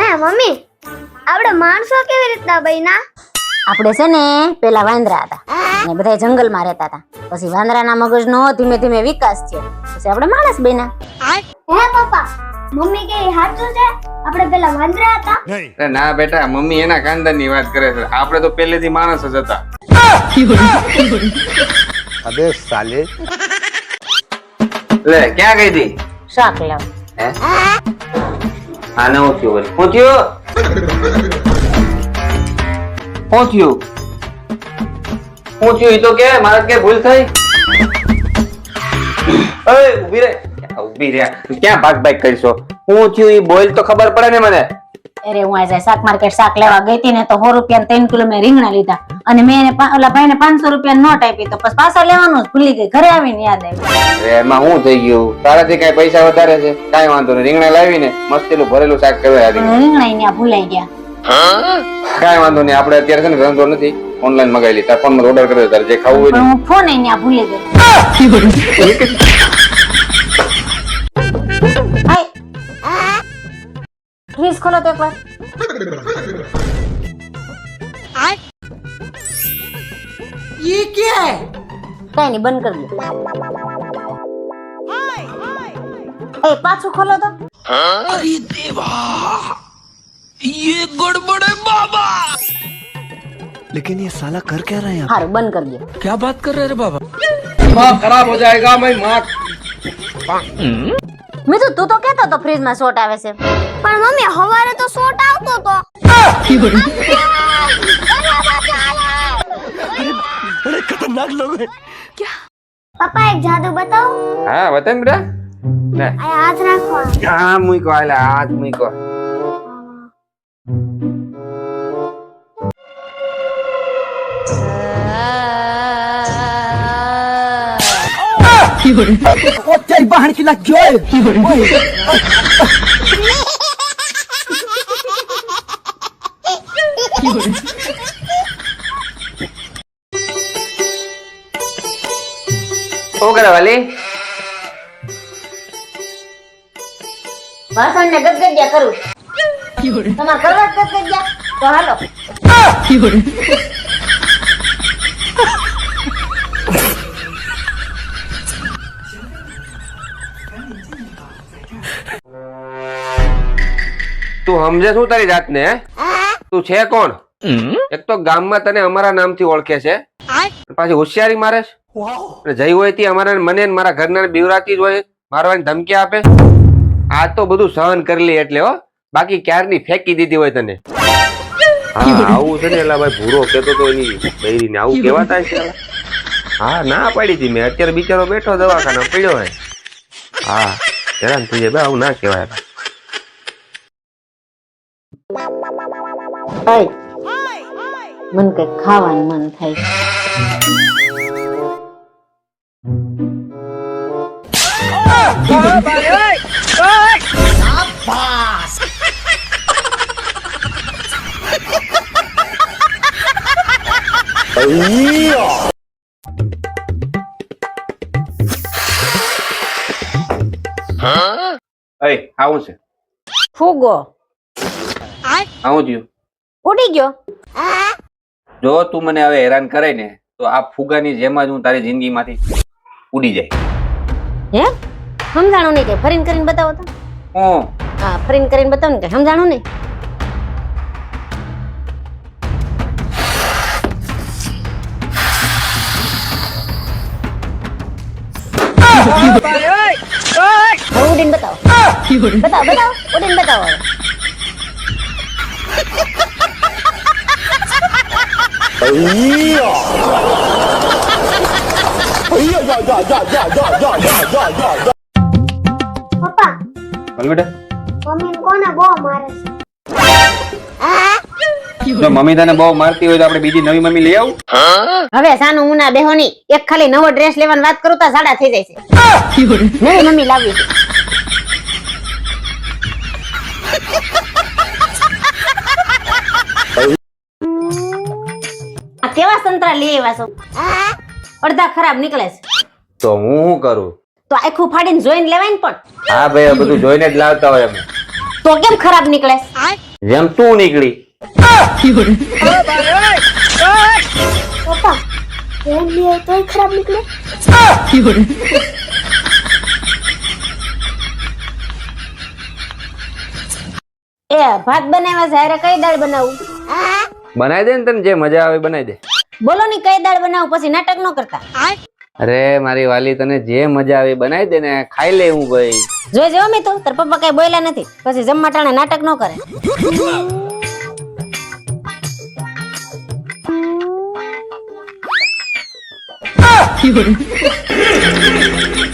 હે મમ્મી આપણે માણસો કેવી રીતના બન્યા? આપણે છે ને પેલા વાંદરા હતા અને બધા જંગલમાં રહેતા હતા. પછી વાંદરાના મગજનો ધીમે ધીમે વિકાસ થયો, પછી આપણે માણસ બન્યા. હે પપ્પા, મમ્મી કે સાચું છે? આપણે પેલા વાંદરા હતા? અરે ના બેટા, મમ્મી એના ખાનદાનની વાત કરે છે. આપણે તો પહેલેથી માણસ જ હતા. अबे साले લે ક્યાં ગઈ હતી? શાક લેવા. હે આ નવો થયો વળી. શું થયું? શું થયું? શું થયું? ઈ તો કે મારે કે ભૂલ થઈ. ઓય ઊભી રહે. ઊભી રહ્યા. ક્યાં ભાગ કરીશો? શું થયું ઈ બોલ તો ખબર પડે ને મને. અરે હું આજે શાક માર્કેટ શાક લેવા ગઈ હતી ને તો 100 રૂપિયા 3 કિલો મેં રીંગણા લીધા અને મેં એને ઓલા ભાઈને 500 રૂપિયા નોટ આપી તો પછી પાછા લેવાનું જ ભૂલી ગઈ. ઘરે આવીને યાદ આવ્યું. એમાં શું થઈ ગયું? તારાથી કઈ પૈસા વધારે છે? કાઈ વાંધો નહીં, રીંગણા લાવીને મસ્તીનું ભરેલું શાક કરવા. રીંગણા ન્યા ભૂલાઈ ગયા. કાઈ વાંધો નહીં, આપણે અત્યારે છે ને ધંધો નથી, ઓનલાઈન મગાવી લી. તાર ફોનમાં ઓર્ડર કરી દે, તારે જે ખાવું હોય. હું ફોન ન્યા ભૂલી ગઈ. ફ્રીજ ખોલો તો એકવાર. ये क्या है? કઈ નહીં, બંધ કરી દો. એ પાછું ખોલો તો. अरे देवा, ये गड़बड़ है बाबा। लेकिन ये साला कर क्या रहा है यहाँ? હારું, બંધ કરી દો. क्या बात कर रहे रे बाबा? दिमाग खराब हो जाएगा मैं मार. મીઠું તું તો કહેતો તો ફ્રીજમાં શોટ આવે છે. પણ મમ્મી હવારે તો શોટ આવતો તો. बड़े खतरनाक लोग हैं. પપ્પા એક જાદુ બતાવો. હા બતાવ બેટા. લે આ હાથ રાખો. હા મૂકો, આલે હાથ મૂકો. ओ तेरी बहन की लग जोए। શું કરે વાલી? વાસણ ને ગદગદિયા કરું. તમારે કરવા જ ગદગદિયા તો હાલો. તું સમજે શું તારી જાતને? તું છે કોણ? એક તો ગામમાં તને અમારા નામથી ઓળખે છે, પાછી હોશિયારી મારે છે. જઈ હોય તી અમારા મને ને મારા ઘરના બીવરાતી જ હોય, મારવાની ધમકી આપે. આ તો બધું સહન કરી લે એટલે હો, બાકી ક્યારની ફેંકી દીધી હોય તને. હા આવું છે ને એલા ભાઈ, ભૂરો કેતો તો એની બૈરીને આવું કહેવાતા છે. હા ના પાડી હતી મેં. અત્યારે બિચારો બેઠો દવાખાના પડ્યો હોય. હા હેરાન થઈ જાય, આવું ના કહેવાય. ભાઈ મને કઈ ખાવાનું મન થાય. આવું છે? ફૂગો આવું થયું? ઉડી ગયો. જો તું મને હવે હેરાન કરે ને તો આ ફુગાની જેમ જ હું તારી જિંદગીમાંથી ઉડી જાય. હે સમજાણું નહીં કે ફરીને કરીને બતાવો તો. હા ફરીને કરીને બતાવો ને કે સમજાણું નહીં. હવે ઉડીને બતાવો. બતાવો બતાવો, ઉડીને બતાવો. પપ્પા બોલ બેટા. મમ્મી કોને બહુ મારે છે? જો મમ્મી તને બહુ મારતી હોય તો આપણે બીજી નવી મમ્મી લઈ આવું. હવે સાનું મુના બેહો ની, એક ખાલી નવો ડ્રેસ લેવાની વાત કરું તો સાડા થઈ જાય છે. નવી મમ્મી લાવી છે. આ કેવા સંતરા લઈ આવ્યા છો? અડધા ખરાબ નીકળે છે. તો હું શું કરું? તો આખું ફાડીને જોઈને લેવાય ને. પણ હા ભાઈ બધું જોઈને જ લાવતા હોય અમે. તો કેમ ખરાબ નીકળે? જેમ તું નીકળી. પપ્પા એમ લે તોય ખરાબ નીકળે. એ ભાત બનાવ્યા છે અરે કઈ દાળ બનાવું? બનાવી દે ને, તને જે મજા આવે બનાવી દે. બોલો ની કઈ દાળ બનાવું, પછી નાટક ન કરતા. અરે મારી વાલી, તને જે મજા આવે બનાવી દે ને, ખાઈ લે. હું ભાઈ જોઈ જો મી તું તાર પપ્પા કઈ બોલ્યા નથી, પછી જમવા ટાણે નાટક ન કરે.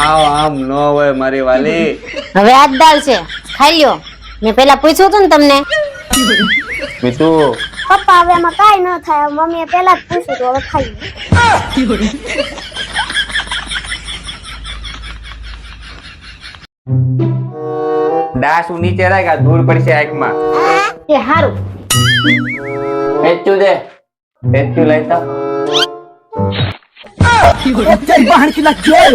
આમ ન હોય મારી વાલી. હવે આ જ દાળ છે, ખાઈ લ્યો. મેં પેલા પૂછ્યું હતું ને તમને. મીતુ, પપ્પા હવે એમાં કાઈ ન થાય. મમ્મીએ પહેલા જ પૂછ્યું તો હવે ખાઈ લે. ડાસુ નીચે રાખ, આ ધૂળ પડશે આંખમાં. એ હારું. પેચ્યું દે, પેચ્યું લઈ તો. तेरी बहन की लग जोए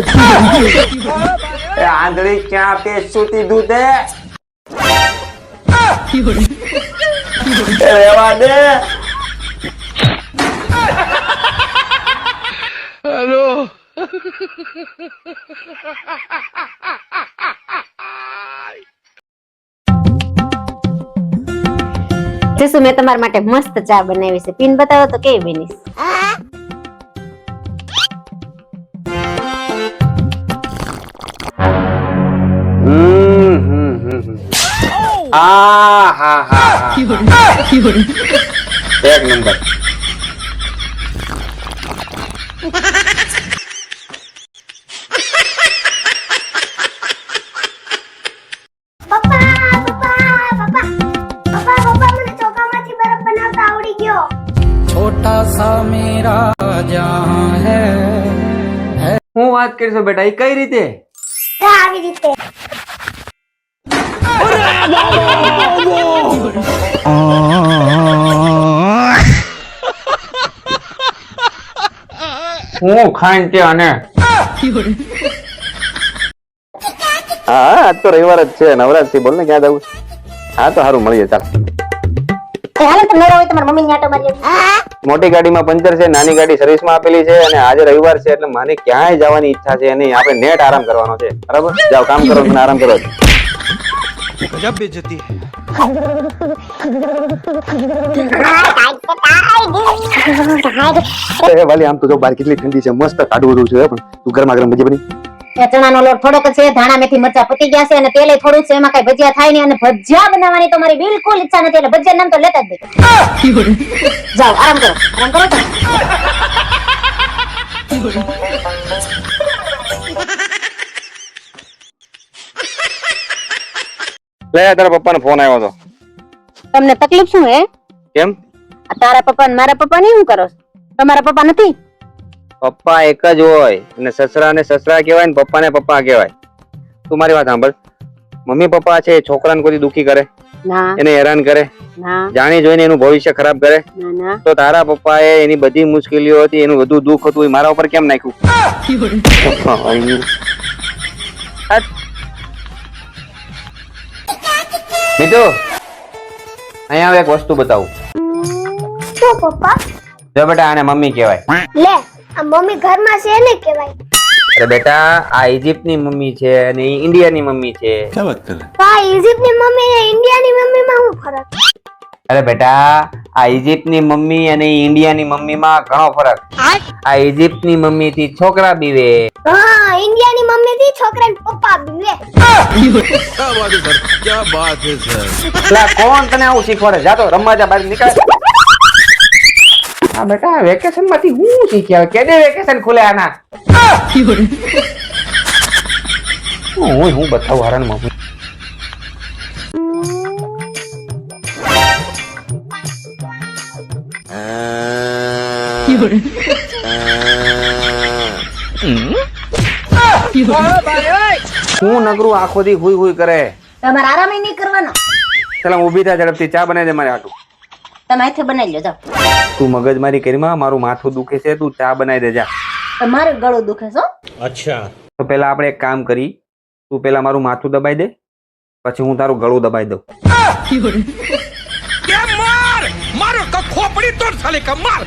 એ આંધળી ક્યાં પેચ્યું તીધું તે? એ રેવા દે. જસુ મેં તમારા માટે મસ્ત ચા બનાવી છે, પીને બતાવો તો કેવી બની છે. હા હા હા, એક નંબર. પપ્પા પપ્પા પપ્પા પપ્પા પપ્પા મને ચોખામાંથી બરફ બનાવતા આવડી ગયો. छोटा सा मेरा जहां है હું વાત કરીશ બેટા, એ કઈ રીતે? આવી રીતે. હું ખાઈને તે આને. હા આજ તો રવિવાર જ છે, નવરાજ થી. બોલ ને ક્યાં જવું? હા તો સારું, મળીએ. ચાલ. હાલો તમે નવરા હોય તમારી મમ્મી આટો મારી આવી. મોટી ગાડીમાં પંચર છે, નાની ગાડી સર્વિસમાં આપેલી છે, અને આજે રવિવાર છે એટલે મને ક્યાંય જવાની ઈચ્છા છે નહીં. આપણે નેટ આરામ કરવાનો છે, બરાબર? જાઓ, કામ કરો, મને આરામ કરો. गजब बेइज्जती है. વાલી, આમ તો જો બહાર કેટલી ઠંડી છે, મસ્ત કાઢવું દઉં છું, પણ તું ગરમા ગરમ ભજી બની. એ ચણાનો લોટ થોડોક છે, ધાણા મેથી મરચા પતી ગયા છે, અને તેલે થોડું છે, એમાં કઈ ભજીયા થાય નહીં. અને ભજીયા બનાવવાની તો મારી બિલકુલ ઈચ્છા નથી, એટલે ભજીયા નામ તો લેતા જ નહીં. જાઓ, આરામ કરો, આરામ કરો તમે. લે, તારા પપ્પાનો ફોન આવ્યો હતો. તમને તકલીફ શું હે? કેમ? આ તારા પપ્પા ને મારા પપ્પા નહીં શું કરો છો? તમારા પપ્પા નથી? પપ્પા એક જ હોય, અને સસરા ને સસરા કહેવાય ને પપ્પા ને પપ્પા કહેવાય. તું મારી વાત સાંભળ. મમ્મી પપ્પા છે, છોકરાને કોઈ દુખી કરે, ના એને હેરાન કરે, ના જાણી જોઈને એનું ભવિષ્ય ખરાબ કરે, ના ના. તો તારા પપ્પાએ એની બધી મુશ્કેલીઓ હતી, એનું બધું દુઃખ હતું, એ મારા ઉપર કેમ નાખ્યું? મીતુ, અહીંયા હવે એક વસ્તુ બતાવું. શું પપ્પા? જો બેટા, આને મમ્મી કહેવાય. લે આ મમ્મી ઘરમાં છે ને કહેવાય. અરે બેટા, આ ઇજિપ્તની મમ્મી છે અને ઈ ઇન્ડિયાની મમ્મી છે. क्या बात कर रहे તો આ ઇજિપ્તની મમ્મી અને ઇન્ડિયાની મમ્મીમાં શું ફરક? અરે બેટા, આ ઇજિપ્તની મમ્મી અને ઈ ઇન્ડિયાની મમ્મીમાં ઘણો ફરક. આ ઇજિપ્તની મમ્મી થી છોકરા બીવે, હા ઇન્ડિયાની મમ્મી થી છોકરાને પપ્પા બીવે. क्या बात है सर, क्या बात है सर. એટલે કોણ તને આવું શીખવાડે? જા તો રમવા જા, બહાર નીકળ. હા બેટા, વેકેશન માંથી હું શીખ્યા? કેદે વેકેશન ખુલે આના? હું બતાવું હારાને મમ્મી. હું નગરું આખો દી હુઈ હુઈ કરે. તમારે આરામ નહીં કરવાનો. ચાલ ઊભી થા, ઝડપથી ચા બનાવી દે મારે હાટુ. તમે અહીંથી બનાવી લો, જાઓ. તું મગજમારી કરીમાં, મારું માથું દુખે છે, તું ચા બનાવી દે જા. તમારું ગળું દુખે છે હો? अच्छा. તો પેલા આપણે એક કામ કરી, તું પેલા મારું માથું દબાઈ દે, પછી હું તારું ગળું દબાઈ દઉં. तो खोपड़ी तोड़ साले का मार